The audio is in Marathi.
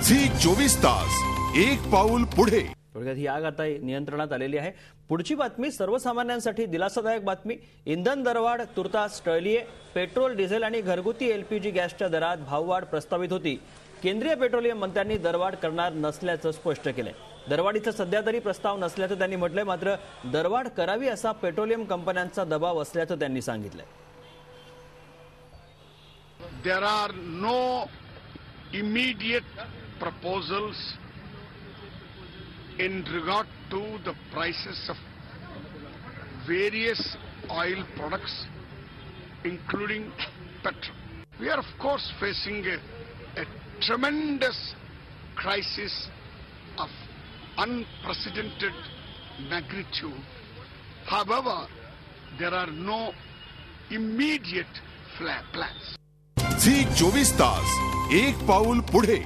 झी 24 तास एक पाऊल पुढे। थोडक्यात ही आग आता नियंत्रणात आलेली आहे। पुढची बातमी सर्वसामान्यांसाठी दिलासादायक बातमी। इंधन दरवाढ तुर्तास टळलीये। पेट्रोल, डिझेल आणि घरगुती एलपीजी गॅसच्या दरात भाववाढ प्रस्तावित होती। केंद्रीय पेट्रोलियम मंत्र्यांनी दरवाढ करणार नसल्याचं स्पष्ट केलंय। दरवाढीचा सध्या तरी प्रस्ताव नसल्याचं त्यांनी म्हटलंय, मात्र दरवाढ करावी असा पेट्रोलियम कंपन्यांचा दबाव असल्याचं त्यांनी सांगितलंय। There are no immediate proposals in regard to the prices of various oil products, including petrol. We are of course facing a tremendous crisis of unprecedented magnitude. However, there are no immediate plans. Zee 24 तास एक पाऊल पुढे।